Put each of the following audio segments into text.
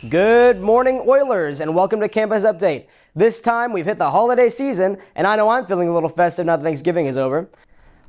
Good morning, Oilers, and welcome to Campus Update. This time, we've hit the holiday season, and I know I'm feeling a little festive now that Thanksgiving is over.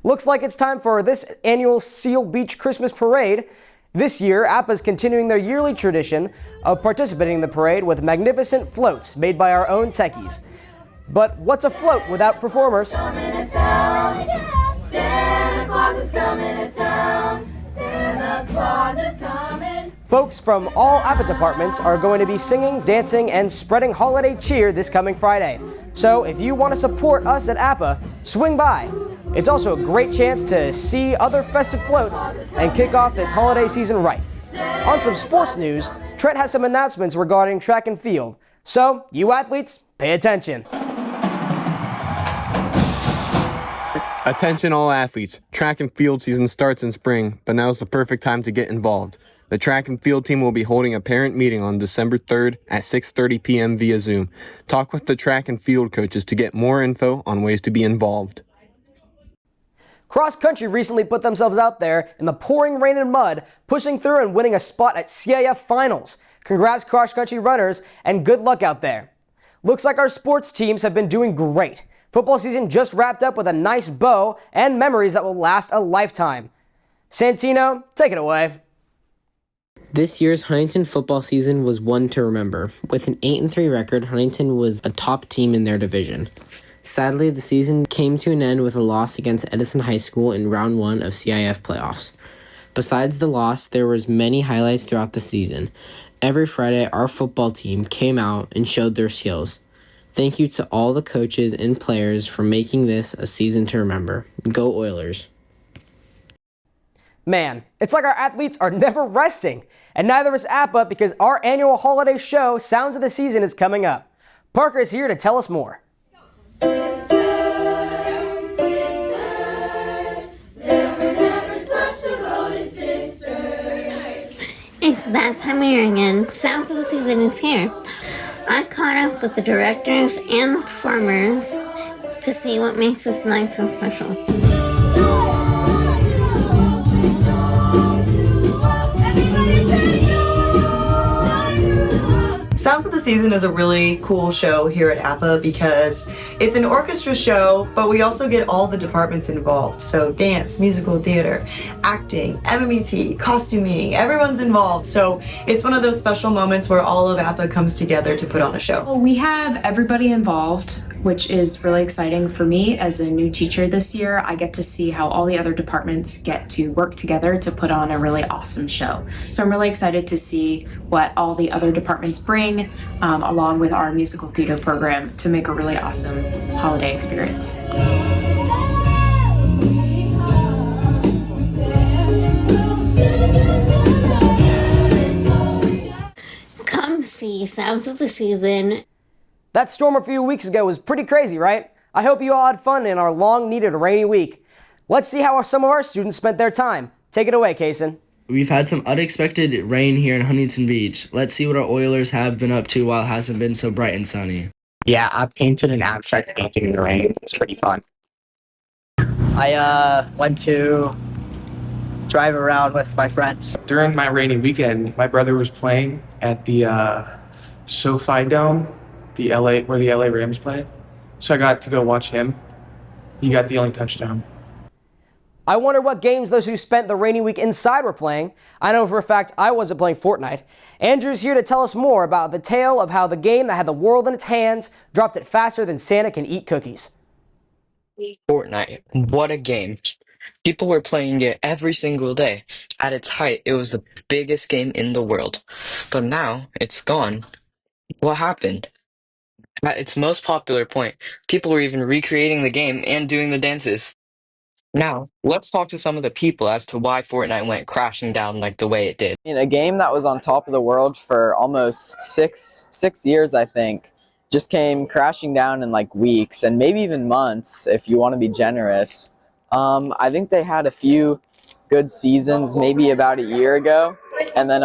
Looks like it's time for this annual Seal Beach Christmas Parade. This year, APA is continuing their yearly tradition of participating in the parade with magnificent floats made by our own techies. But what's a float without performers? Coming to town. Santa Claus is coming to town. Santa Claus is coming. Folks from all APA departments are going to be singing, dancing, and spreading holiday cheer this coming Friday. So if you want to support us at APA, swing by. It's also a great chance to see other festive floats and kick off this holiday season right. On some sports news, Trent has some announcements regarding track and field. So, you athletes, pay attention. Attention all athletes. Track and field season starts in spring, but now's the perfect time to get involved. The track and field team will be holding a parent meeting on December 3rd at 6:30 p.m. via Zoom. Talk with the track and field coaches to get more info on ways to be involved. Cross country recently put themselves out there in the pouring rain and mud, pushing through and winning a spot at CIF finals. Congrats cross country runners and good luck out there. Looks like our sports teams have been doing great. Football season just wrapped up with a nice bow and memories that will last a lifetime. Santino, take it away. This year's Huntington football season was one to remember. With an 8-3 record, Huntington was a top team in their division. Sadly, the season came to an end with a loss against Edison High School in round 1 of CIF playoffs. Besides the loss, there was many highlights throughout the season. Every Friday, our football team came out and showed their skills. Thank you to all the coaches and players for making this a season to remember. Go Oilers. Man, it's like our athletes are never resting. And neither is APA because our annual holiday show, Sounds of the Season, is coming up. Parker is here to tell us more. It's that time of year again. Sounds of the Season is here. I caught up with the directors and the performers to see what makes this night so special. Sounds of the Season is a really cool show here at APA because it's an orchestra show, but we also get all the departments involved. So dance, musical theater, acting, MMET, costuming, everyone's involved. So it's one of those special moments where all of APA comes together to put on a show. Well, we have everybody involved, which is really exciting for me as a new teacher this year. I get to see how all the other departments get to work together to put on a really awesome show. So I'm really excited to see what all the other departments bring, along with our musical theater program, to make a really awesome holiday experience. Come see Sounds of the Season. That storm a few weeks ago was pretty crazy, right? I hope you all had fun in our long-needed rainy week. Let's see how some of our students spent their time. Take it away, Kaysen. We've had some unexpected rain here in Huntington Beach. Let's see what our Oilers have been up to while it hasn't been so bright and sunny. Yeah, I painted an abstract painting in the rain. It's pretty fun. I went to drive around with my friends. During my rainy weekend, my brother was playing at the SoFi Dome, where the LA Rams play. So I got to go watch him. He got the only touchdown. I wonder what games those who spent the rainy week inside were playing. I know for a fact I wasn't playing Fortnite. Andrew's here to tell us more about the tale of how the game that had the world in its hands dropped it faster than Santa can eat cookies. Fortnite, what a game. People were playing it every single day. At its height, it was the biggest game in the world. But now, it's gone. What happened? At its most popular point, people were even recreating the game and doing the dances. Now, let's talk to some of the people as to why Fortnite went crashing down like the way it did. In a game that was on top of the world for almost six years, I think, just came crashing down in like weeks and maybe even months, if you want to be generous. I think they had a few good seasons, maybe about a year ago, and then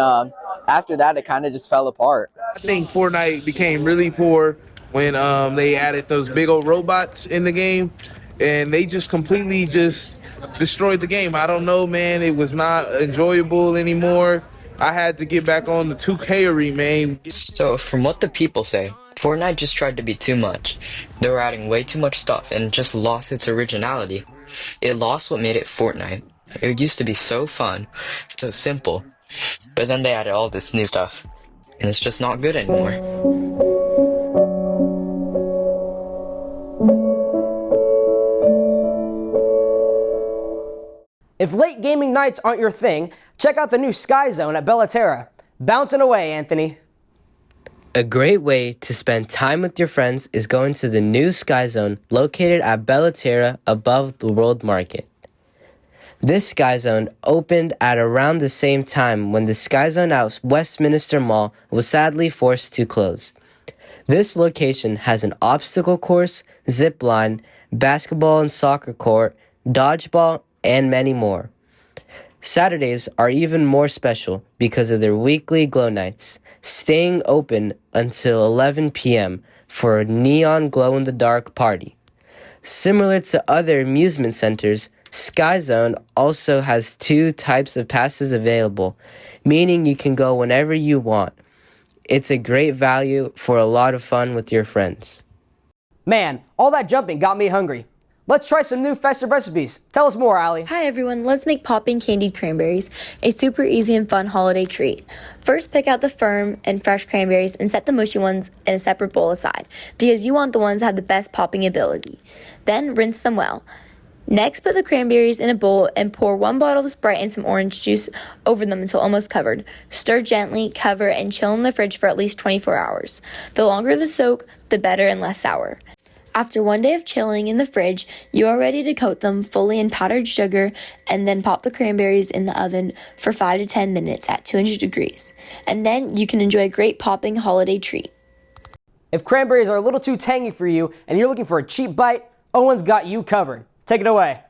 after that, it kind of just fell apart. I think Fortnite became really poor when they added those big old robots in the game. And they just completely just destroyed the game. I don't know, man. It was not enjoyable anymore. I had to get back on the 2K main. So, from what the people say, Fortnite just tried to be too much. They were adding way too much stuff and it just lost its originality. It lost what made it Fortnite. It used to be so fun, so simple, but then they added all this new stuff, and it's just not good anymore. If late gaming nights aren't your thing, check out the new Sky Zone at Bellaterra. Bouncing away, Anthony. A great way to spend time with your friends is going to the new Sky Zone located at Bellaterra above the World Market. This Sky Zone opened at around the same time when the Sky Zone at Westminster Mall was sadly forced to close. This location has an obstacle course, zip line, basketball and soccer court, dodgeball, and many more. Saturdays are even more special because of their weekly glow nights, staying open until 11 p.m. for a neon glow-in-the-dark party. Similar to other amusement centers, Sky Zone also has 2 types of passes available, meaning you can go whenever you want. It's a great value for a lot of fun with your friends. Man, all that jumping got me hungry. Let's try some new festive recipes. Tell us more, Allie. Hi everyone, let's make popping candied cranberries, a super easy and fun holiday treat. First, pick out the firm and fresh cranberries and set the mushy ones in a separate bowl aside, because you want the ones that have the best popping ability. Then, rinse them well. Next, put the cranberries in a bowl and pour 1 bottle of Sprite and some orange juice over them until almost covered. Stir gently, cover, and chill in the fridge for at least 24 hours. The longer the soak, the better and less sour. After 1 day of chilling in the fridge, you are ready to coat them fully in powdered sugar and then pop the cranberries in the oven for 5 to 10 minutes at 200 degrees. And then you can enjoy a great popping holiday treat. If cranberries are a little too tangy for you and you're looking for a cheap bite, Owen's got you covered. Take it away.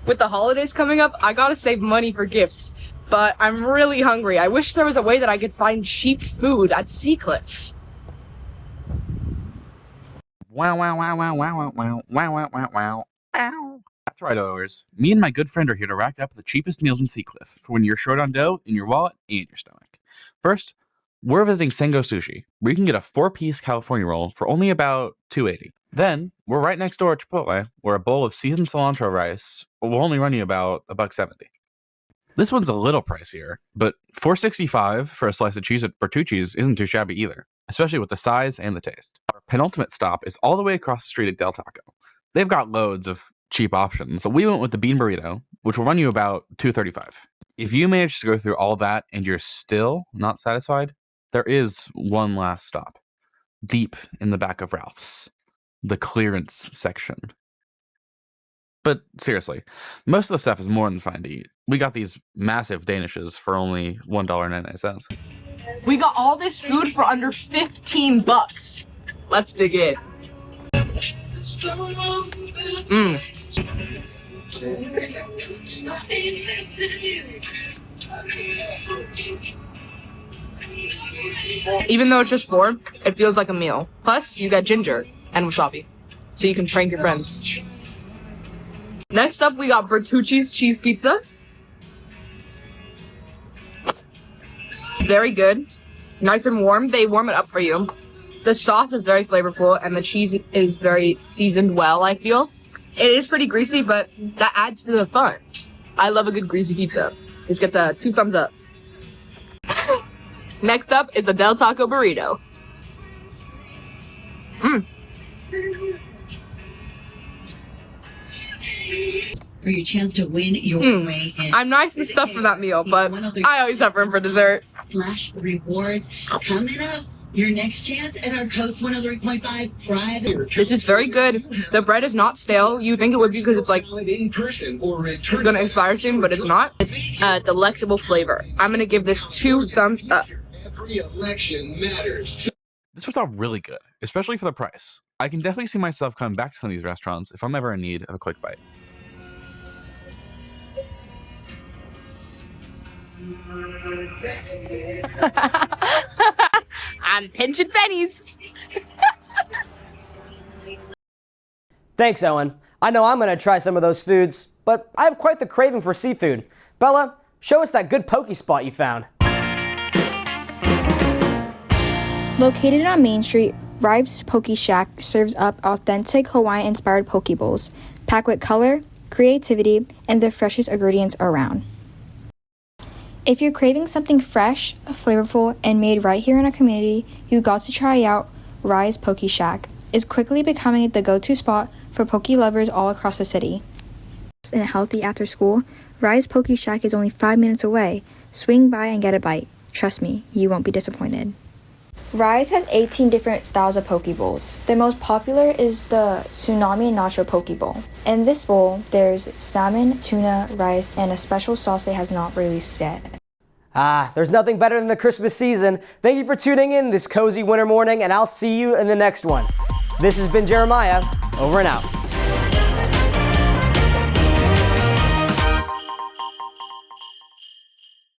With the holidays coming up, I gotta save money for gifts, but I'm really hungry. I wish there was a way that I could find cheap food at Seacliff. Wow, wow, wow, wow, wow, wow, wow, wow, wow, wow. Ow. That's right, Oers. Me and my good friend are here to rack up the cheapest meals in Seacliff for when you're short on dough in your wallet and your stomach. First, we're visiting Sengo Sushi, where you can get a 4-piece California roll for only about $2.80. Then, we're right next door at Chipotle, where a bowl of seasoned cilantro rice will only run you about $1.70. This one's a little pricier, but $4.65 for a slice of cheese at Bertucci's isn't too shabby either, especially with the size and the taste. Our penultimate stop is all the way across the street at Del Taco. They've got loads of cheap options, but we went with the bean burrito, which will run you about $2.35. If you manage to go through all that and you're still not satisfied, there is one last stop, deep in the back of Ralph's, the clearance section. But seriously, most of the stuff is more than fine to eat. We got these massive Danishes for only $1.99. We got all this food for under 15 bucks. Let's dig in. Even though it's just 4, it feels like a meal. Plus, you got ginger and wasabi, so you can prank your friends. Next up, we got Bertucci's cheese pizza. Very good. Nice and warm. They warm it up for you. The sauce is very flavorful, and the cheese is very seasoned well, I feel. It is pretty greasy, but that adds to the fun. I love a good greasy pizza. This gets a 2 thumbs up. Next up is the Del Taco burrito. For your chance to win your way in. I'm nice and stuffed for that meal, but I always have room for dessert. Slash rewards coming up. Your next chance at our Coast 103.5 private. This is very good. The bread is not stale. You think it would be because it's like gonna expire soon, but it's not. It's a delectable flavor. I'm gonna give this 2 thumbs up. Every election matters. This was all really good, especially for the price. I can definitely see myself coming back to some of these restaurants if I'm ever in need of a quick bite. I'm pinching pennies. Thanks, Owen. I know I'm going to try some of those foods, but I have quite the craving for seafood. Bella, show us that good poke spot you found. Located on Main Street, Rive's Poke Shack serves up authentic Hawaiian-inspired poke bowls, packed with color, creativity, and the freshest ingredients around. If you're craving something fresh, flavorful, and made right here in our community, you got to try out Rive's Poke Shack. It's quickly becoming the go-to spot for poke lovers all across the city. And healthy after school, Rive's Poke Shack is only 5 minutes away. Swing by and get a bite. Trust me, you won't be disappointed. Rise has 18 different styles of poke bowls. The most popular is the Tsunami Nacho Poke Bowl. In this bowl, there's salmon, tuna, rice, and a special sauce that has not released yet. There's nothing better than the Christmas season. Thank you for tuning in this cozy winter morning, and I'll see you in the next one. This has been Jeremiah, over and out.